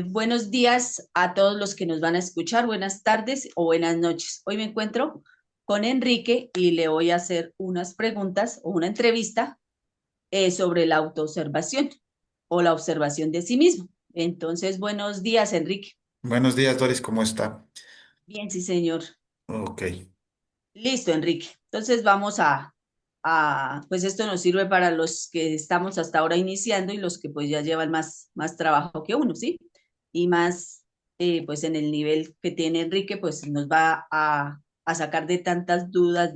Buenos días a todos los que nos van a escuchar, buenas tardes o buenas noches. Hoy me encuentro con Enrique y le voy a hacer unas preguntas o una entrevista sobre la autoobservación o la observación de sí mismo. Entonces, buenos días, Enrique. Buenos días, Doris, ¿cómo está? Bien, sí, señor. Ok, Listo, Enrique. Entonces pues esto nos sirve para los que estamos hasta ahora iniciando y los que pues ya llevan más trabajo que uno, ¿sí? Y más, pues en el nivel que tiene Enrique, pues nos va a sacar de tantas dudas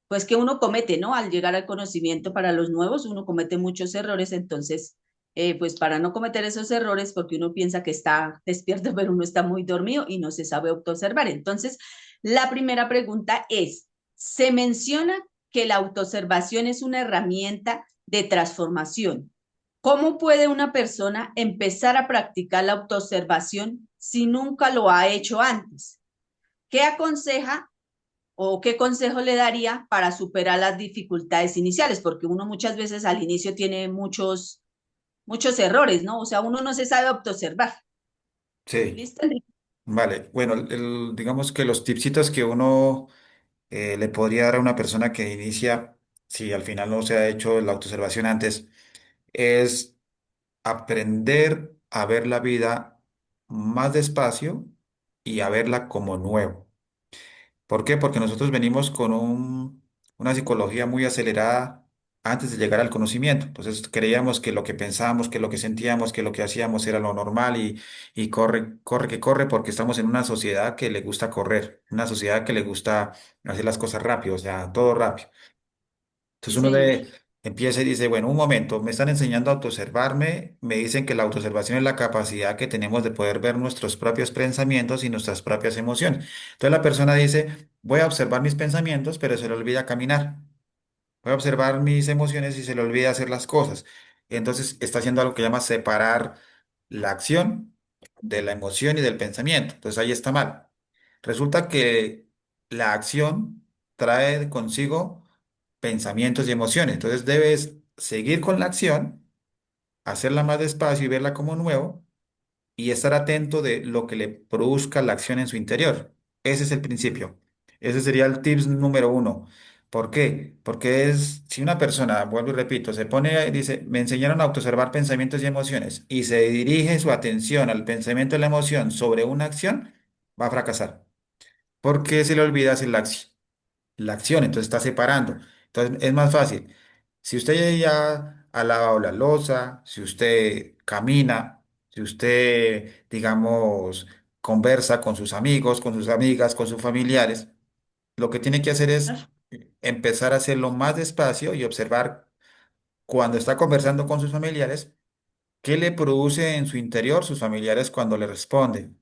pues que uno comete, ¿no? Al llegar al conocimiento para los nuevos, uno comete muchos errores, entonces, pues para no cometer esos errores, porque uno piensa que está despierto, pero uno está muy dormido y no se sabe autoobservar. Entonces, la primera pregunta es, se menciona que la autoobservación es una herramienta de transformación. ¿Cómo puede una persona empezar a practicar la autoobservación si nunca lo ha hecho antes? ¿Qué aconseja o qué consejo le daría para superar las dificultades iniciales? Porque uno muchas veces al inicio tiene muchos errores, ¿no? O sea, uno no se sabe autoobservar. sí, ¿Listo? vale. Bueno, digamos que los tipsitos que uno le podría dar a una persona que inicia, si al final no se ha hecho la autoobservación antes, es aprender a ver la vida más despacio y a verla como nuevo. ¿Por qué? Porque nosotros venimos con una psicología muy acelerada antes de llegar al conocimiento. Entonces creíamos que lo que pensábamos, que lo que sentíamos, que lo que hacíamos era lo normal y corre, corre, que corre, porque estamos en una sociedad que le gusta correr, una sociedad que le gusta hacer las cosas rápido, o sea, todo rápido. Sí, Entonces señor. empieza y dice, bueno, un momento, me están enseñando a autoobservarme, me dicen que la autoobservación es la capacidad que tenemos de poder ver nuestros propios pensamientos y nuestras propias emociones. Entonces la persona dice, voy a observar mis pensamientos, pero se le olvida caminar. Voy a observar mis emociones y se le olvida hacer las cosas. Entonces está haciendo algo que llama separar la acción de la emoción y del pensamiento. Entonces ahí está mal. Resulta que la acción trae consigo pensamientos y emociones. Entonces debes seguir con la acción, hacerla más despacio y verla como nuevo y estar atento de lo que le produzca la acción en su interior. Ese es el principio. Ese sería el tips número uno. ¿Por qué? Porque si una persona, vuelvo y repito, se pone y dice, me enseñaron a autoobservar pensamientos y emociones y se dirige su atención al pensamiento y la emoción sobre una acción, va a fracasar. Porque se le olvida hacer la acción, entonces está separando. Entonces es más fácil. Si usted ya ha lavado la loza, si usted camina, si usted, digamos, conversa con sus amigos, con sus amigas, con sus familiares, lo que tiene que hacer es empezar a hacerlo más despacio y observar cuando está conversando con sus familiares, qué le produce en su interior sus familiares cuando le responden.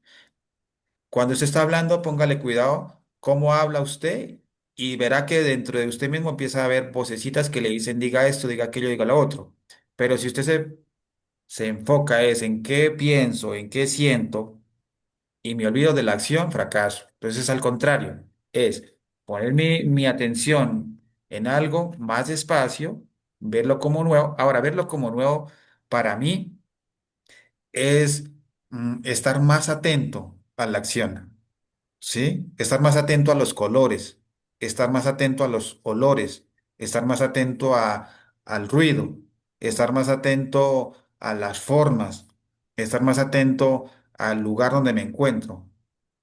Cuando usted está hablando, póngale cuidado cómo habla usted y verá que dentro de usted mismo empieza a haber vocecitas que le dicen diga esto, diga aquello, diga lo otro. Pero si usted se enfoca es en qué pienso, en qué siento y me olvido de la acción, fracaso. Entonces, al contrario, es poner mi atención en algo más despacio, verlo como nuevo. Ahora, verlo como nuevo para mí es estar más atento a la acción. ¿Sí? Estar más atento a los colores, estar más atento a los olores, estar más atento al ruido, estar más atento a las formas, estar más atento al lugar donde me encuentro.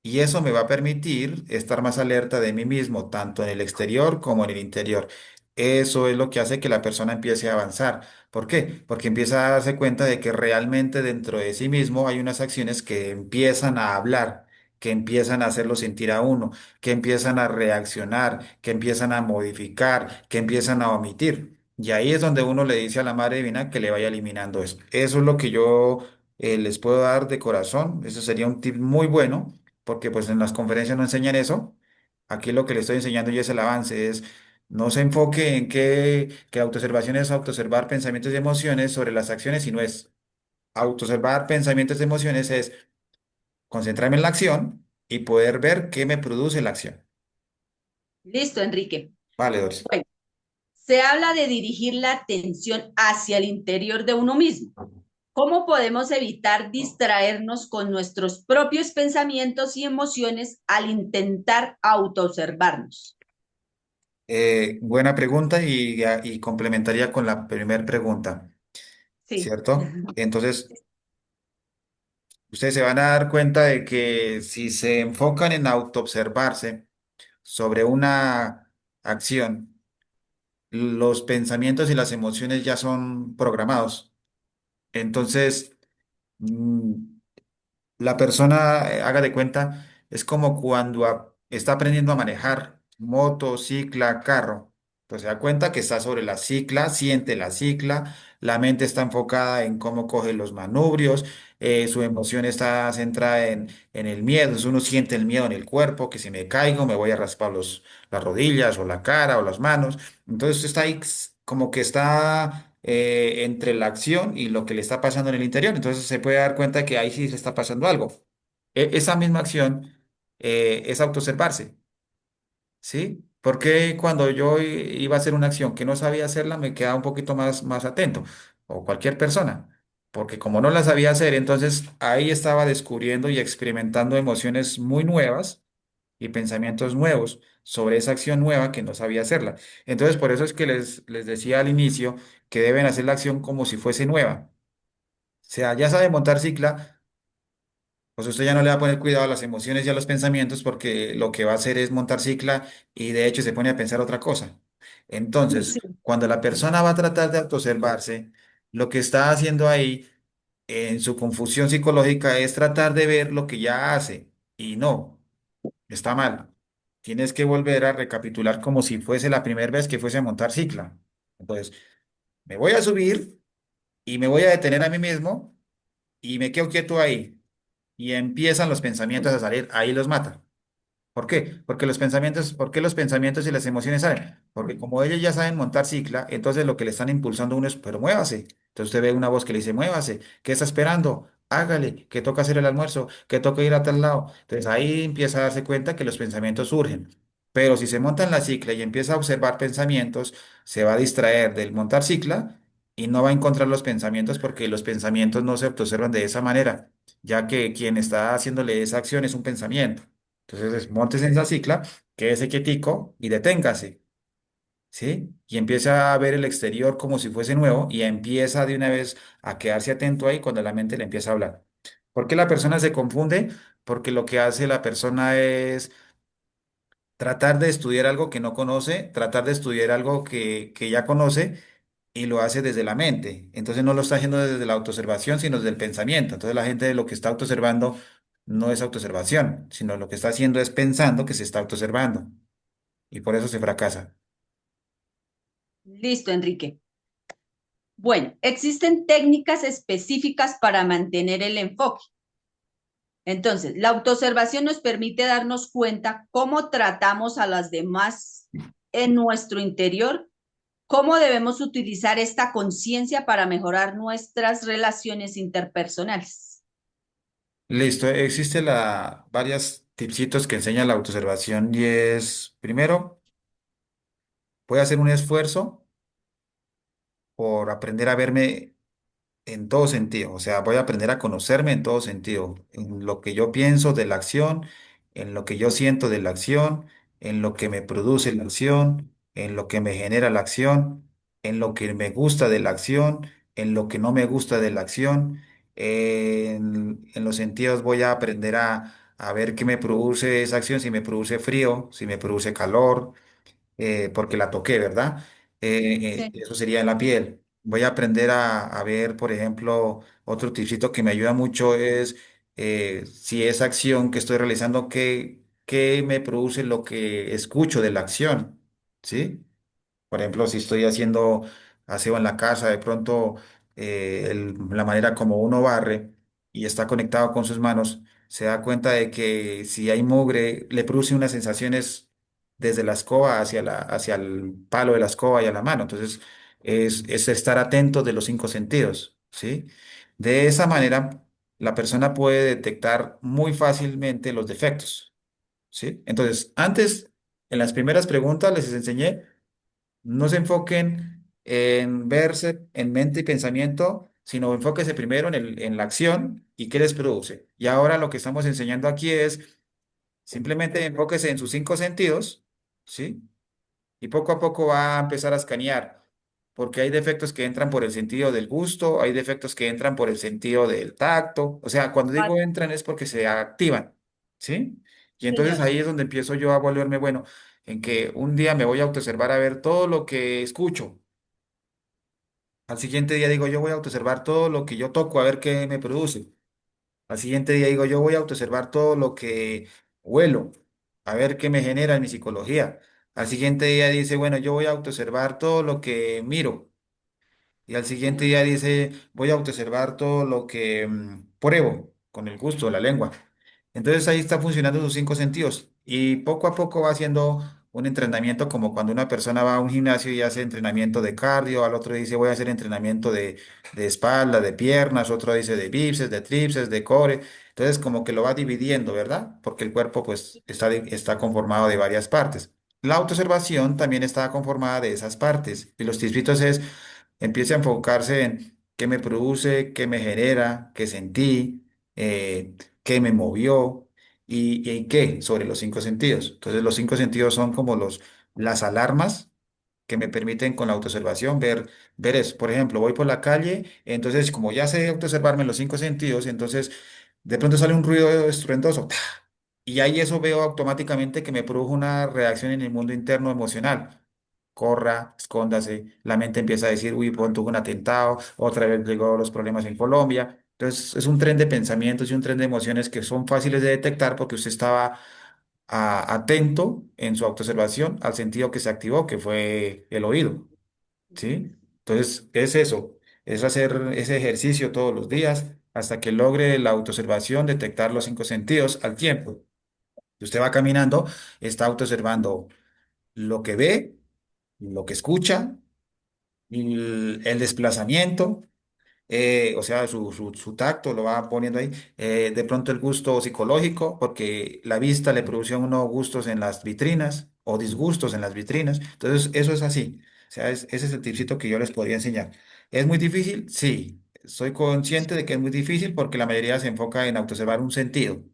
Y eso me va a permitir estar más alerta de mí mismo, tanto en el exterior como en el interior. Eso es lo que hace que la persona empiece a avanzar. ¿Por qué? Porque empieza a darse cuenta de que realmente dentro de sí mismo hay unas acciones que empiezan a hablar, que empiezan a hacerlo sentir a uno, que empiezan a reaccionar, que empiezan a modificar, que empiezan a omitir. Y ahí es donde uno le dice a la Madre Divina que le vaya eliminando eso. Eso es lo que yo les puedo dar de corazón. Eso sería un tip muy bueno, porque pues en las conferencias no enseñan eso. Aquí lo que le estoy enseñando yo es el avance, es no se enfoque en que autoobservación es autoobservar pensamientos y emociones sobre las acciones, sino es autoobservar pensamientos y emociones es concentrarme en la acción y poder ver qué me produce la acción. Listo, Enrique. Vale, Doris. Bueno, se habla de dirigir la atención hacia el interior de uno mismo. ¿Cómo podemos evitar distraernos con nuestros propios pensamientos y emociones al intentar autoobservarnos? Buena pregunta y complementaría con la primera pregunta, Sí. ¿cierto? Entonces, ustedes se van a dar cuenta de que si se enfocan en autoobservarse sobre una acción, los pensamientos y las emociones ya son programados. Entonces, mm, la persona, haga de cuenta, es como cuando está aprendiendo a manejar moto, cicla, carro. Pues se da cuenta que está sobre la cicla, siente la cicla, la mente está enfocada en cómo coge los manubrios, su emoción está centrada en el miedo. Entonces uno siente el miedo en el cuerpo, que si me caigo me voy a raspar las rodillas o la cara o las manos. Entonces está ahí como que está entre la acción y lo que le está pasando en el interior. Entonces se puede dar cuenta que ahí sí se está pasando algo. Esa misma acción es autoobservarse, ¿sí? Porque cuando yo iba a hacer una acción que no sabía hacerla, me quedaba un poquito más atento, o cualquier persona. Porque como no la sabía hacer, entonces ahí estaba descubriendo y experimentando emociones muy nuevas y pensamientos nuevos sobre esa acción nueva que no sabía hacerla. Entonces, por eso es que les decía al inicio que deben hacer la acción como si fuese nueva. O sea, ya sabe montar cicla, pues usted ya no le va a poner cuidado a las emociones y a los pensamientos porque lo que va a hacer es montar cicla y de hecho se pone a pensar otra cosa. Entonces, Sí. cuando la persona va a tratar de autoobservarse, lo que está haciendo ahí en su confusión psicológica es tratar de ver lo que ya hace y no. Está mal. Tienes que volver a recapitular como si fuese la primera vez que fuese a montar cicla. Entonces, me voy a subir y me voy a detener a mí mismo y me quedo quieto ahí. Y empiezan los pensamientos a salir, ahí los mata. ¿Por qué? Porque ¿por qué los pensamientos y las emociones salen? Porque como ellos ya saben montar cicla, entonces lo que le están impulsando a uno es, pero muévase. Entonces usted ve una voz que le dice, muévase, ¿qué está esperando? Hágale, que toca hacer el almuerzo, que toca ir a tal lado. Entonces ahí empieza a darse cuenta que los pensamientos surgen. Pero si se monta en la cicla y empieza a observar pensamientos, se va a distraer del montar cicla y no va a encontrar los pensamientos porque los pensamientos no se observan de esa manera, ya que quien está haciéndole esa acción es un pensamiento. Entonces, montes en esa cicla, quédese quietico y deténgase, ¿sí? Y empieza a ver el exterior como si fuese nuevo y empieza de una vez a quedarse atento ahí cuando la mente le empieza a hablar. ¿Por qué la persona se confunde? Porque lo que hace la persona es tratar de estudiar algo que no conoce, tratar de estudiar algo que ya conoce y lo hace desde la mente. Entonces no lo está haciendo desde la autoobservación, sino desde el pensamiento. Entonces la gente lo que está autoobservando no es autoobservación, sino lo que está haciendo es pensando que se está autoobservando. Y por eso se fracasa. Listo, Enrique. Bueno, existen técnicas específicas para mantener el enfoque. Entonces, la autoobservación nos permite darnos cuenta cómo tratamos a las demás en nuestro interior, cómo debemos utilizar esta conciencia para mejorar nuestras relaciones interpersonales. Listo, existe varias tipsitos que enseña la autoobservación y es, primero, voy a hacer un esfuerzo por aprender a verme en todo sentido, o sea, voy a aprender a conocerme en todo sentido, en lo que yo pienso de la acción, en lo que yo siento de la acción, en lo que me produce la acción, en lo que me genera la acción, en lo que me gusta de la acción, en lo que no me gusta de la acción. En los sentidos voy a aprender a ver qué me produce esa acción, si me produce frío, si me produce calor, porque la toqué, ¿verdad? Sí. Eso sería en la piel. Voy a aprender a ver, por ejemplo, otro tipcito que me ayuda mucho es si esa acción que estoy realizando, qué me produce lo que escucho de la acción, ¿sí? Por ejemplo, si estoy haciendo aseo en la casa, de pronto la manera como uno barre y está conectado con sus manos, se da cuenta de que si hay mugre, le produce unas sensaciones desde la escoba hacia el palo de la escoba y a la mano. Entonces, es estar atento de los cinco sentidos, ¿sí? De esa manera, la persona puede detectar muy fácilmente los defectos, ¿sí? Entonces, antes, en las primeras preguntas les enseñé no se enfoquen en verse en mente y pensamiento sino enfóquese primero en la acción y qué les produce. Y ahora lo que estamos enseñando aquí es simplemente enfóquese en sus cinco sentidos, ¿sí? Y poco a poco va a empezar a escanear, porque hay defectos que entran por el sentido del gusto, hay defectos que entran por el sentido del tacto. O sea, cuando Ah, digo entran es porque se activan, ¿sí? Y entonces señor. ahí es donde empiezo yo a volverme bueno, en que un día me voy a autoobservar a ver todo lo que escucho. Al siguiente día digo, yo voy a autoobservar todo lo que yo toco a ver qué me produce. Al siguiente día digo, yo voy a autoobservar todo lo que huelo, a ver qué me genera en mi psicología. Al siguiente día dice, bueno, yo voy a autoobservar todo lo que miro. Y al siguiente día dice, voy a autoobservar todo lo que pruebo con el gusto, la lengua. Entonces ahí está funcionando sus cinco sentidos. Y poco a poco va haciendo un entrenamiento como cuando una persona va a un gimnasio y hace entrenamiento de cardio, al otro dice, voy a hacer entrenamiento de espalda, de piernas, otro dice de bíceps, de tríceps, de core. Entonces como que lo va dividiendo, ¿verdad? Porque el cuerpo pues está conformado de varias partes. La autoobservación también está conformada de esas partes. Y los tipsitos es empiece a enfocarse en qué me produce, qué me genera, qué sentí, qué me movió y qué sobre los cinco sentidos. Entonces, los cinco sentidos son como las alarmas que me permiten con la autoobservación ver eso. Por ejemplo, voy por la calle, entonces como ya sé autoobservarme en los cinco sentidos, entonces de pronto sale un ruido estruendoso. ¡Ta! Y ahí eso veo automáticamente que me produjo una reacción en el mundo interno emocional. Corra, escóndase, la mente empieza a decir, uy, pronto hubo un atentado, otra vez llegó los problemas en Colombia. Entonces es un tren de pensamientos y un tren de emociones que son fáciles de detectar porque usted estaba atento en su autoobservación al sentido que se activó, que fue el oído, ¿sí? Entonces es eso, es hacer ese ejercicio todos los días hasta que logre la autoobservación, detectar los cinco sentidos al tiempo. Si usted va caminando, está autoobservando lo que ve, lo que escucha, el desplazamiento, o sea, su tacto lo va poniendo ahí. De pronto el gusto psicológico, porque la vista le produce a uno gustos en las vitrinas o disgustos en las vitrinas. Entonces, eso es así. O sea, ese es el tipcito que yo les podría enseñar. ¿Es muy difícil? Sí. Soy consciente de que es muy difícil porque la mayoría se enfoca en autoobservar un sentido,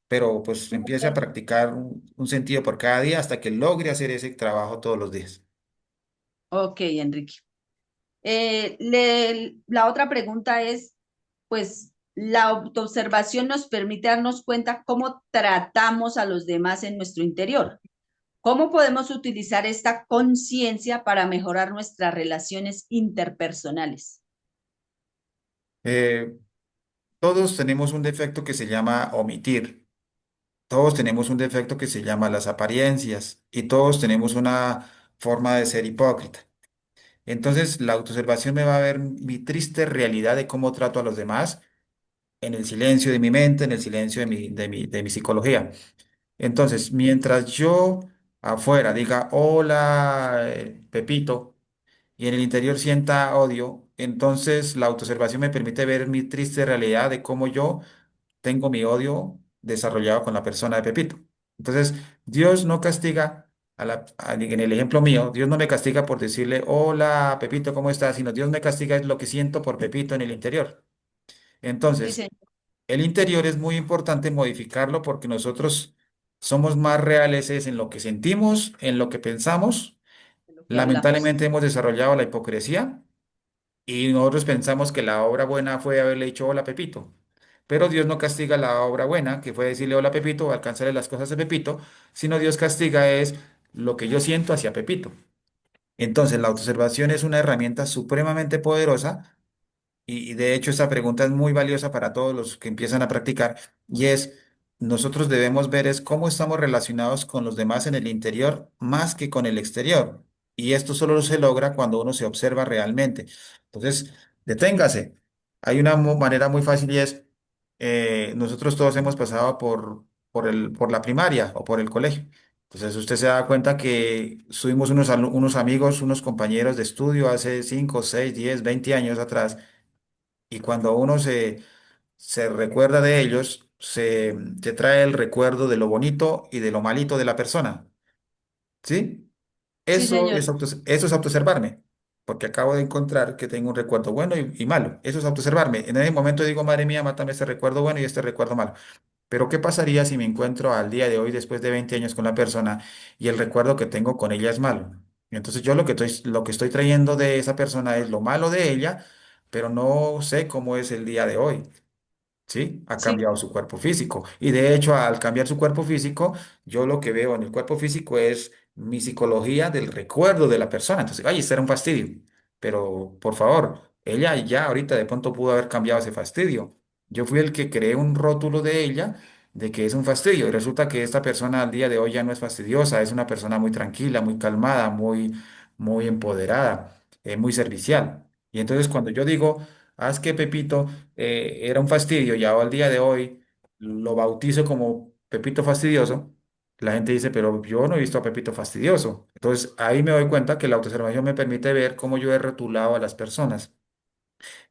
pero pues empiece a practicar un sentido por cada día hasta que logre hacer ese trabajo todos los días. Ok, Enrique. La otra pregunta es, pues, la autoobservación nos permite darnos cuenta cómo tratamos a los demás en nuestro interior. ¿Cómo podemos utilizar esta conciencia para mejorar nuestras relaciones interpersonales? Eh, Todos tenemos un defecto que se llama omitir. Todos tenemos un defecto que se llama las apariencias y todos tenemos una forma de ser hipócrita. Entonces, la autoobservación me va a ver mi triste realidad de cómo trato a los demás en el silencio de mi mente, en el silencio de mi psicología. Entonces, mientras yo afuera diga, hola, Pepito, y en el interior sienta odio, entonces la autoobservación me permite ver mi triste realidad de cómo yo tengo mi odio desarrollado con la persona de Pepito. Entonces, Dios no castiga en el ejemplo mío, Dios no me castiga por decirle, hola, Pepito, ¿cómo estás? Sino Dios me castiga es lo que siento por Pepito en el interior. Sí, Entonces, señor, el interior es muy importante modificarlo porque nosotros somos más reales es en lo que sentimos, en lo que pensamos. de lo que hablamos. Lamentablemente hemos desarrollado la hipocresía y nosotros pensamos que la obra buena fue haberle dicho hola Pepito. Pero Dios no castiga la obra buena, que fue decirle hola Pepito o alcanzarle las cosas de Pepito, sino Dios castiga es lo que yo siento hacia Pepito. Entonces, la autoobservación es una herramienta supremamente poderosa y de hecho esta pregunta es muy valiosa para todos los que empiezan a practicar y es, nosotros debemos ver es cómo estamos relacionados con los demás en el interior más que con el exterior. Y esto solo se logra cuando uno se observa realmente. Entonces, deténgase. Hay una manera muy fácil y es, nosotros todos hemos pasado por la primaria o por el colegio. Entonces usted se da cuenta que subimos unos amigos, unos compañeros de estudio hace 5 6 10 20 años atrás y cuando uno se recuerda de ellos, se trae el recuerdo de lo bonito y de lo malito de la persona. ¿Sí? Sí, señor. Eso es autoobservarme. porque acabo de encontrar que tengo un recuerdo bueno y malo. Eso es autoobservarme. En ese momento digo, madre mía, mátame este recuerdo bueno y este recuerdo malo. Pero ¿qué pasaría si me encuentro al día de hoy, después de 20 años con la persona y el recuerdo que tengo con ella es malo? Y entonces yo lo que estoy trayendo de esa persona es lo malo de ella, pero no sé cómo es el día de hoy. ¿Sí? Ha Sí, cambiado su cuerpo físico. Y de hecho, al cambiar su cuerpo físico, yo lo que veo en el cuerpo físico es mi psicología del recuerdo de la persona. Entonces, ay, este era un fastidio. Pero, por favor, ella ya ahorita de pronto pudo haber cambiado ese fastidio. Yo fui el que creé un rótulo de ella de que es un fastidio. Y resulta que esta persona al día de hoy ya no es fastidiosa, es una persona muy tranquila, muy calmada, muy empoderada, muy servicial. Y entonces cuando yo digo, haz que Pepito era un fastidio y ahora al día de hoy lo bautizo como Pepito fastidioso, la gente dice, pero yo no he visto a Pepito fastidioso. Entonces ahí me doy cuenta que la autoobservación me permite ver cómo yo he rotulado a las personas.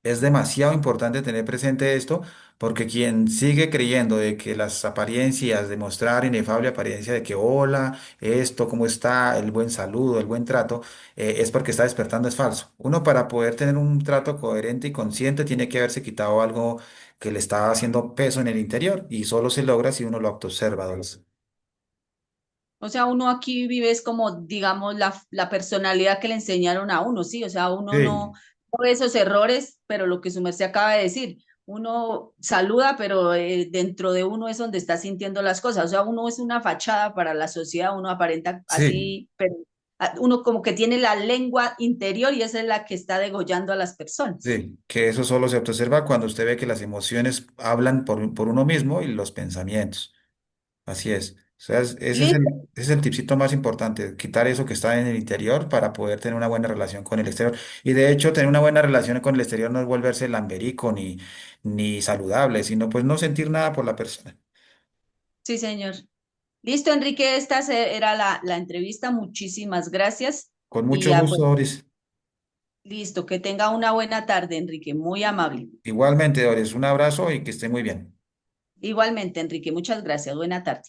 Es demasiado importante tener presente esto porque quien sigue creyendo de que las apariencias, de mostrar inefable apariencia de que hola, esto, cómo está, el buen saludo, el buen trato, es porque está despertando, es falso. Uno para poder tener un trato coherente y consciente tiene que haberse quitado algo que le está haciendo peso en el interior y solo se logra si uno lo autoobserva, Dolce. o sea, uno aquí vive es como, digamos, la personalidad que le enseñaron a uno, ¿sí? O sea, uno no Sí, no ve esos errores, pero lo que su merced acaba de decir, uno saluda, pero dentro de uno es donde está sintiendo las cosas. O sea, uno es una fachada para la sociedad, uno aparenta sí. así, pero uno como que tiene la lengua interior y esa es la que está degollando a las personas. Sí, que eso solo se autoobserva cuando usted ve que las emociones hablan por uno mismo y los pensamientos. Así es. O sea, Listo. ese es el tipcito más importante, quitar eso que está en el interior para poder tener una buena relación con el exterior. Y de hecho, tener una buena relación con el exterior no es volverse lamberico ni saludable, sino pues no sentir nada por la persona. Sí, señor. Listo, Enrique, era la entrevista. Muchísimas gracias. Con Y mucho ya, pues, gusto, Doris. listo, que tenga una buena tarde, Enrique. Muy amable. Igualmente, Doris, un abrazo y que esté muy bien. Igualmente, Enrique, muchas gracias. Buena tarde.